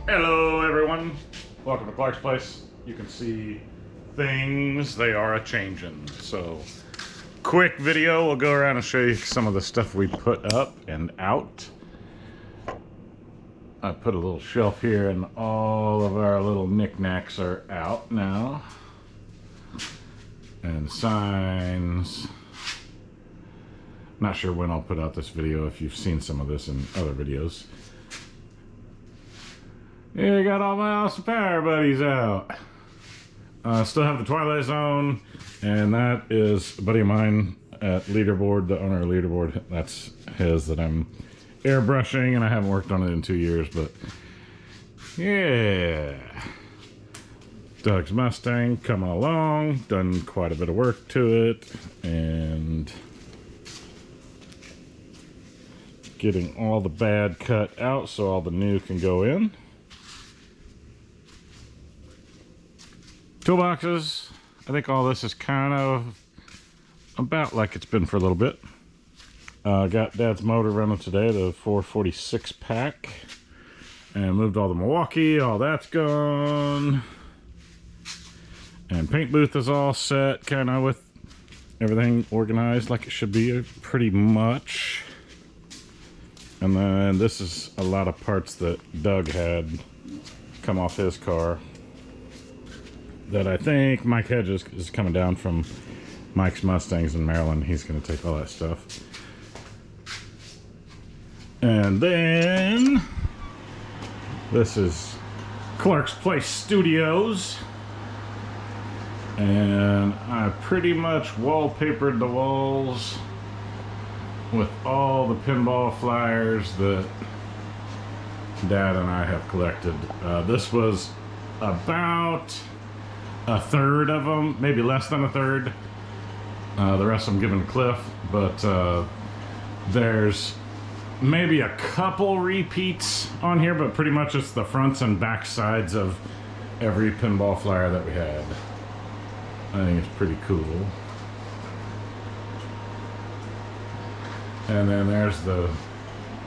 Hello everyone, welcome to Clark's Place. You can see things, they are a-changing. So, quick video, we'll go around and show you some of the stuff we put up and out. I put a little shelf here and all of our little knickknacks are out now. And signs. Not sure when I'll put out this video if you've seen some of this in other videos. Yeah, I got all my Austin Power buddies out. Still have the Twilight Zone, and that is a buddy of mine at Leaderboard, the owner of Leaderboard. That's his that I'm airbrushing, and I haven't worked on it in 2 years, but yeah. Doug's Mustang coming along, done quite a bit of work to it, and getting all the bad cut out so all the new can go in. Toolboxes, I think all this is kind of about like it's been for a little bit. Got Dad's motor running today, the 446 pack, and moved all the Milwaukee, all that's gone. And paint booth is all set, kind of with everything organized like it should be, pretty much. And then this is a lot of parts that Doug had come off his car that I think Mike Hedges is coming down from Mike's Mustangs in Maryland. He's going to take all that stuff. And then this is Clark's Place Studios. And I pretty much wallpapered the walls with all the pinball flyers that Dad and I have collected. This was about a third of them, maybe less than a third. The rest I'm giving to Cliff, but there's maybe a couple repeats on here, but pretty much it's the fronts and back sides of every pinball flyer that we had. I think it's pretty cool. And then there's the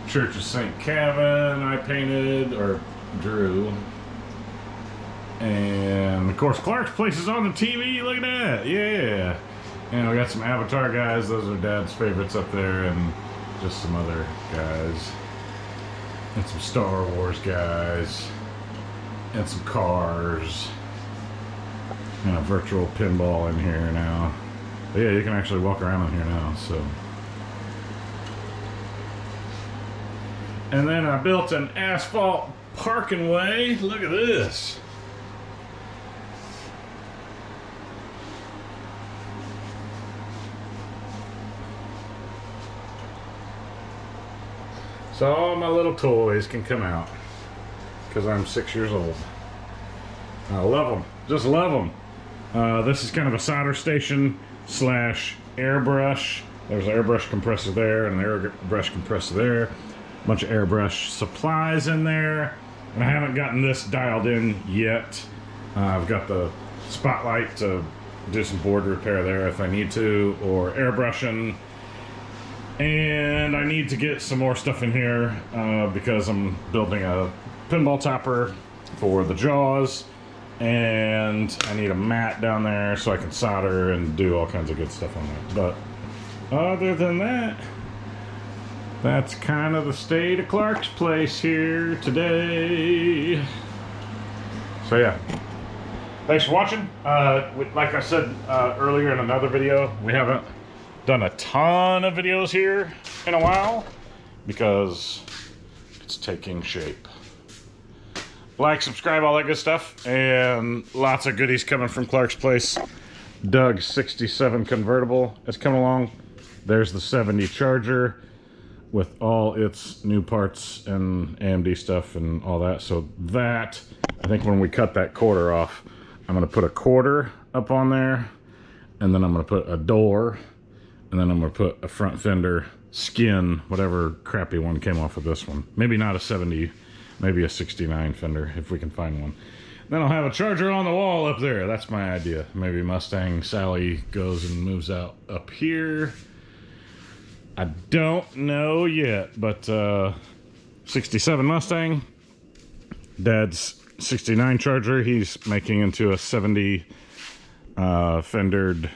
Church of St. Kevin I painted, or drew. And of course Clark's Place is on the TV, look at that, yeah. And we got some Avatar guys, those are Dad's favorites up there, and just some other guys. And some Star Wars guys. And some cars. And a virtual pinball in here now. But yeah, you can actually walk around in here now, so. And then I built an asphalt parking way, look at this. So all my little toys can come out because I'm 6 years old. I love them, just love them. This is kind of a solder station slash airbrush. There's an airbrush compressor there and an airbrush compressor there. A bunch of airbrush supplies in there. And I haven't gotten this dialed in yet. I've got the spotlight to do some board repair there if I need to, or airbrushing. And I need to get some more stuff in here because I'm building a pinball topper for the jaws, and I need a mat down there so I can solder and do all kinds of good stuff on there. But other than that, that's kind of the state of Clark's Place here today. So yeah, thanks for watching. Like I said earlier in another video, we haven't done a ton of videos here in a while because it's taking shape. Like, subscribe, all that good stuff, and lots of goodies coming from Clark's Place. Doug's 67 convertible is coming along. There's the 70 Charger with all its new parts and AMD stuff and all that. So that, I think when we cut that quarter off, I'm going to put a quarter up on there, and then I'm going to put a door, and then I'm going to put a front fender skin, whatever crappy one came off of this one. Maybe not a 70, maybe a 69 fender if we can find one. Then I'll have a Charger on the wall up there. That's my idea. Maybe Mustang Sally goes and moves out up here. I don't know yet, but 67 Mustang Dad's 69 Charger, he's making into a 70 fendered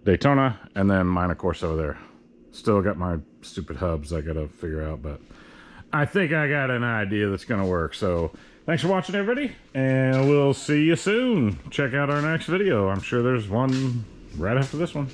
Daytona, and then mine, of course, over there. Still got my stupid hubs I gotta figure out, but I think I got an idea that's gonna work. So thanks for watching, everybody, and we'll see you soon. Check out our next video. I'm sure there's one right after this one.